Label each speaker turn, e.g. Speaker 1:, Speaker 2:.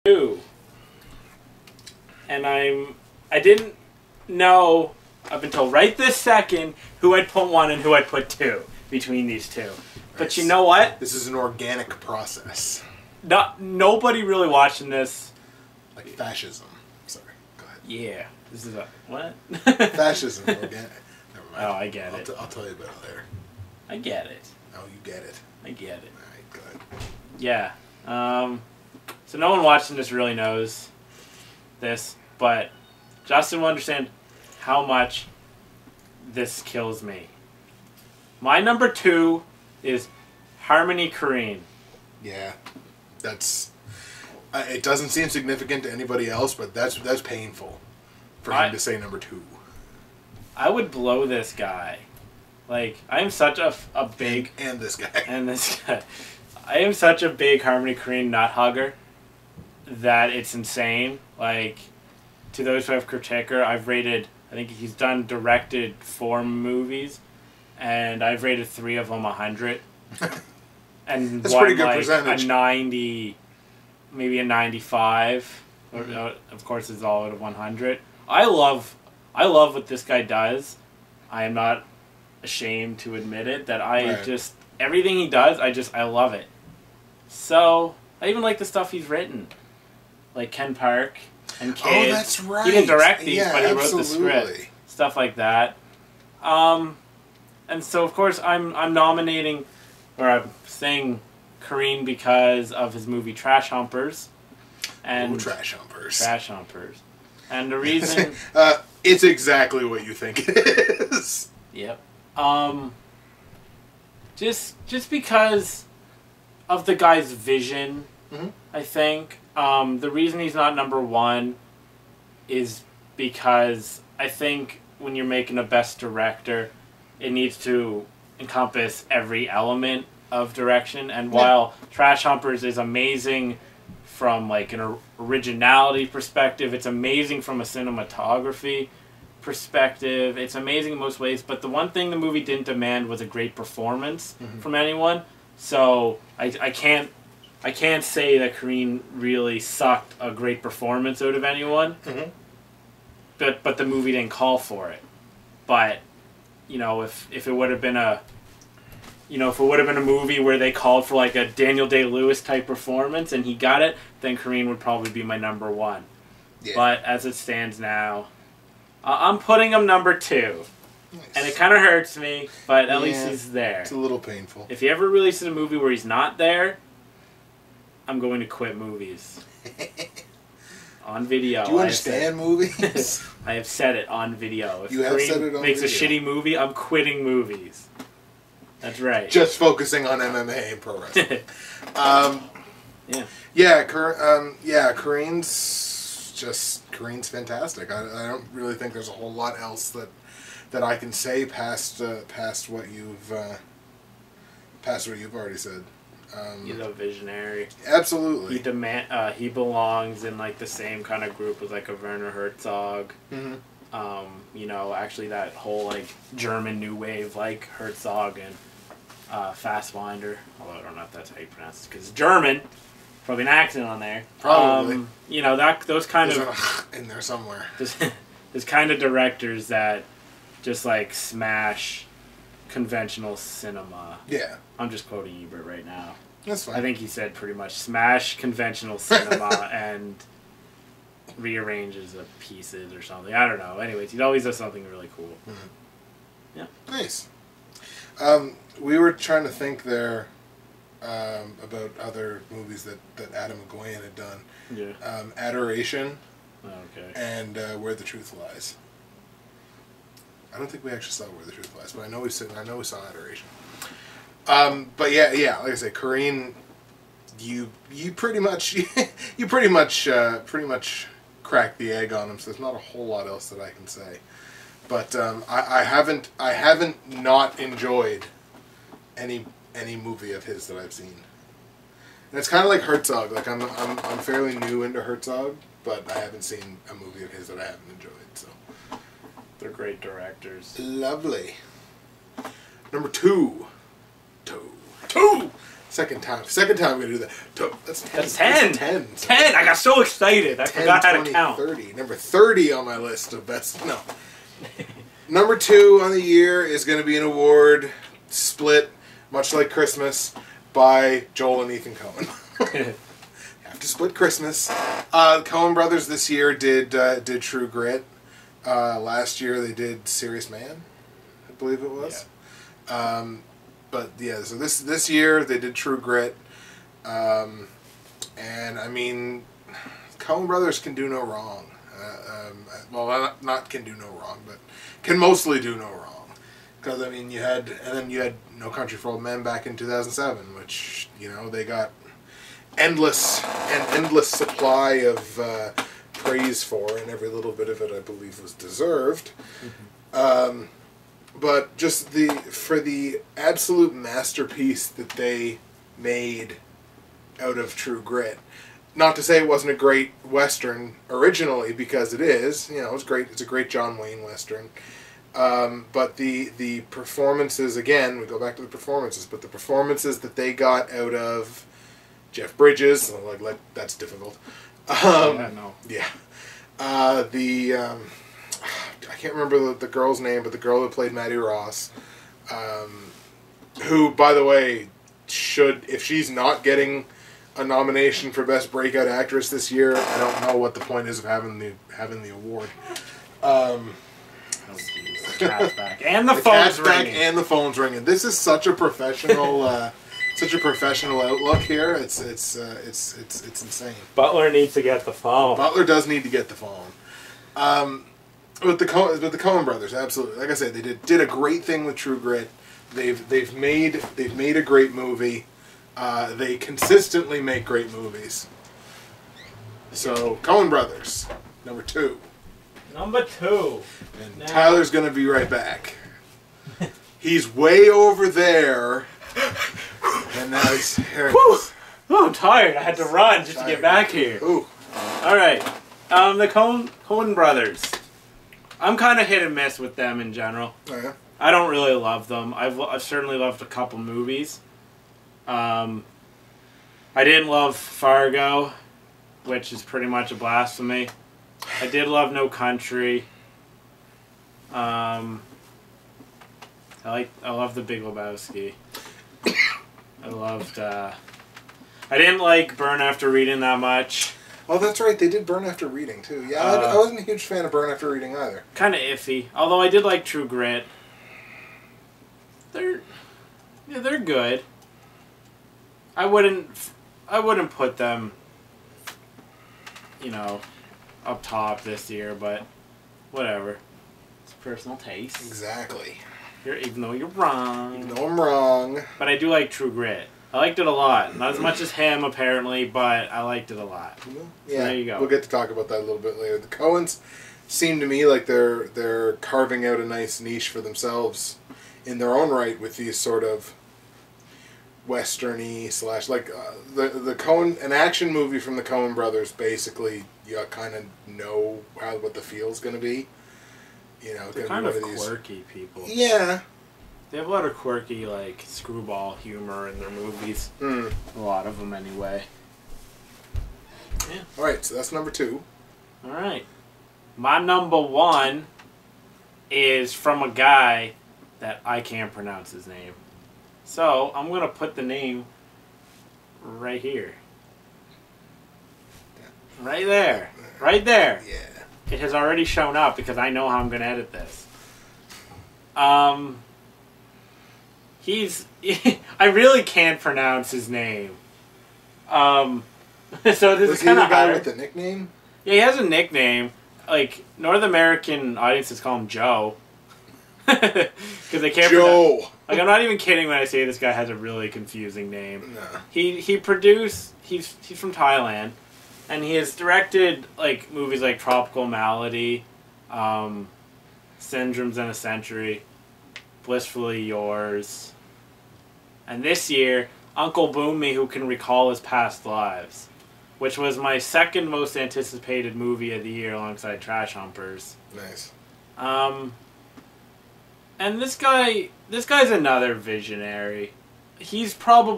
Speaker 1: Two. And I didn't know up until right this second who I'd put one and who I'd put two between these two. But you know what?
Speaker 2: This is an organic process.
Speaker 1: Nobody really watching this.
Speaker 2: Like fascism. Sorry, go ahead.
Speaker 1: Yeah. This is a... What?
Speaker 2: Fascism, organic. Never mind.
Speaker 1: Oh, I get it.
Speaker 2: I'll tell you about it later.
Speaker 1: I get it.
Speaker 2: Oh, you get it.
Speaker 1: I get it.
Speaker 2: Alright, go ahead.
Speaker 1: Yeah. So no one watching this really knows this, but Justin will understand how much this kills me. My number two is Harmony Korine.
Speaker 2: Yeah, that's. It doesn't seem significant to anybody else, but that's painful for him to say number two.
Speaker 1: I would blow this guy. Like, I'm such a big...
Speaker 2: And this guy.
Speaker 1: And this guy. I am such a big Harmony Korine nut hugger that it's insane. Like, to those who have Criticker, I've rated... I think he's directed 4 movies, and I've rated 3 of them 100. And
Speaker 2: that's
Speaker 1: one,
Speaker 2: pretty good
Speaker 1: like,
Speaker 2: percentage.
Speaker 1: A 90, maybe a 95. Of course, it's all out of 100. I love what this guy does. I am not ashamed to admit it, that just... Everything he does, I love it. So, I even like the stuff he's written. Like Ken Park and Kids.
Speaker 2: Oh, that's right.
Speaker 1: He didn't direct these,
Speaker 2: yeah,
Speaker 1: but he
Speaker 2: absolutely.
Speaker 1: wrote the script. Stuff like that. And so, of course, I'm nominating, or I'm saying Korine because of his movie Trash Humpers. And
Speaker 2: Trash Humpers.
Speaker 1: Trash Humpers. And the reason...
Speaker 2: it's exactly what you think it is.
Speaker 1: Yep. Just because of the guy's vision, I think. The reason he's not number one is because I think when you're making a best director, it needs to encompass every element of direction. And while Trash Humpers is amazing from like an originality perspective, it's amazing from a cinematography perspective, it's amazing in most ways, but the one thing the movie didn't demand was a great performance from anyone. So I can't say that Korine really sucked a great performance out of anyone. But the movie didn't call for it. But you know, if it would have been a movie where they called for like a Daniel Day-Lewis type performance and he got it, then Korine would probably be my number one. Yeah. But as it stands now, I'm putting him number two. Nice. And it kind of hurts me, but at least he's there.
Speaker 2: It's a little painful.
Speaker 1: If he ever releases a movie where he's not there, I'm going to quit movies. On video.
Speaker 2: Do you understand movies?
Speaker 1: I have said it on video. If
Speaker 2: you have said it on
Speaker 1: makes
Speaker 2: video.
Speaker 1: A shitty movie, I'm quitting movies. That's right.
Speaker 2: Just focusing on MMA and pro wrestling. Korine's fantastic. I don't really think there's a whole lot else that I can say past what you've already said.
Speaker 1: He's a visionary.
Speaker 2: Absolutely.
Speaker 1: He belongs in like the same kind of group as like a Werner Herzog. You know, actually that whole like German new wave like Herzog and Fassbinder. Although I don't know if that's how you pronounce it because it's German. Probably an accent on there.
Speaker 2: Probably.
Speaker 1: You know, those kind
Speaker 2: of in there somewhere.
Speaker 1: There's kind of directors that just like smash conventional cinema. Yeah. I'm just quoting Ebert right now.
Speaker 2: That's fine.
Speaker 1: I think he said pretty much smash conventional cinema and rearranges the pieces or something. I don't know. Anyways, he always does something really cool. Yeah.
Speaker 2: Nice. We were trying to think there about other movies that Adam McGowan had done.
Speaker 1: Yeah.
Speaker 2: Adoration.
Speaker 1: Okay.
Speaker 2: And Where the Truth Lies. I don't think we actually saw Where the Truth Lies, but I know we saw Adoration. But yeah, like I say, Korine, you pretty much cracked the egg on him. So there's not a whole lot else that I can say. But I haven't not enjoyed any movie of his that I've seen. And it's kind of like Herzog. Like I'm fairly new into Herzog, but I haven't seen a movie of his that I haven't enjoyed. So
Speaker 1: they're great directors.
Speaker 2: Lovely. Number two. Second time I'm gonna do that. That's 10.
Speaker 1: That's 10.
Speaker 2: That's 10.
Speaker 1: 10. I got so excited. I
Speaker 2: 10,
Speaker 1: forgot how
Speaker 2: 20,
Speaker 1: to count.
Speaker 2: 30. Number 30 on my list of best. No. Number 2 on the year is going to be an award split, much like Christmas, by Joel and Ethan Coen. Have to split Christmas. Coen Brothers this year did True Grit. Last year they did Serious Man, I believe it was. Yeah. But yeah, so this year they did True Grit. And I mean, Coen Brothers can do no wrong. Well, not can do no wrong, but can mostly do no wrong. Because I mean, you had No Country for Old Men back in 2007, which they got endless supply of praise for, and every little bit of it I believe was deserved. Mm-hmm. But just for the absolute masterpiece that they made out of True Grit. Not to say it wasn't a great Western originally, because it is. It's great. It's a great John Wayne Western. But the performances, again, we go back to the performances, but the performances that they got out of Jeff Bridges, like that's difficult. Yeah. I can't remember the girl's name, but the girl that played Maddie Ross, who, by the way, if she's not getting a nomination for Best Breakout Actress this year, I don't know what the point is of having the award.
Speaker 1: The cat's back and the phone's ringing.
Speaker 2: And the phone's ringing. This is such a professional, outlook here. It's insane.
Speaker 1: Butler needs to get the phone.
Speaker 2: Butler does need to get the phone. With the Coen Brothers, absolutely. Like I said, they did a great thing with True Grit. They've made a great movie. They consistently make great movies. So, Coen Brothers, number 2.
Speaker 1: Number 2.
Speaker 2: And now, Tyler's going to be right back. He's way over there. And now he's here.
Speaker 1: Oh, I'm tired. I had to run just to get back here.
Speaker 2: Ooh.
Speaker 1: All right. The Coen Brothers. I'm kind of hit and miss with them in general.
Speaker 2: Oh, yeah?
Speaker 1: I don't really love them. I've certainly loved a couple movies. I didn't love Fargo, which is pretty much a blasphemy. I did love No Country. I love The Big Lebowski. I didn't like Burn After Reading that much.
Speaker 2: Oh, that's right. They did Burn After Reading, too. Yeah, I wasn't a huge fan of Burn After Reading either.
Speaker 1: Kind of iffy. Although I did like True Grit. They're good. I wouldn't put them, up top this year, but whatever. It's personal taste.
Speaker 2: Exactly.
Speaker 1: Even though you're wrong.
Speaker 2: Even though I'm wrong.
Speaker 1: But I do like True Grit. I liked it a lot. Not as much as him, apparently, but I liked it a lot.
Speaker 2: Yeah,
Speaker 1: so there you go.
Speaker 2: We'll get to talk about that a little bit later. The Coens seem to me like they're carving out a nice niche for themselves in their own right with these sort of western-y / the Coen, an action movie from the Coen Brothers. Basically, you kind of know what the feel's going to be.
Speaker 1: They're kind of quirky people.
Speaker 2: Yeah.
Speaker 1: They have a lot of quirky, screwball humor in their movies. A lot of them, anyway. Yeah.
Speaker 2: All right, so that's number 2.
Speaker 1: All right. My number 1 is from a guy that I can't pronounce his name. So, I'm going to put the name right here. Right there. Right there.
Speaker 2: Yeah.
Speaker 1: It has already shown up because I know how I'm going to edit this. I really can't pronounce his name. So this is kind of
Speaker 2: guy with the nickname?
Speaker 1: Yeah, he has a nickname. North American audiences call him Joe. Because they can't
Speaker 2: Joe.
Speaker 1: I'm not even kidding when I say this guy has a really confusing name.
Speaker 2: No.
Speaker 1: He's from Thailand, and he has directed movies like Tropical Malady, Syndromes in a Century, Blissfully Yours, and this year, Uncle Boom Me Who Can Recall His Past Lives, which was my second most anticipated movie of the year alongside Trash Humpers.
Speaker 2: Nice.
Speaker 1: And this guy's another visionary. He's probably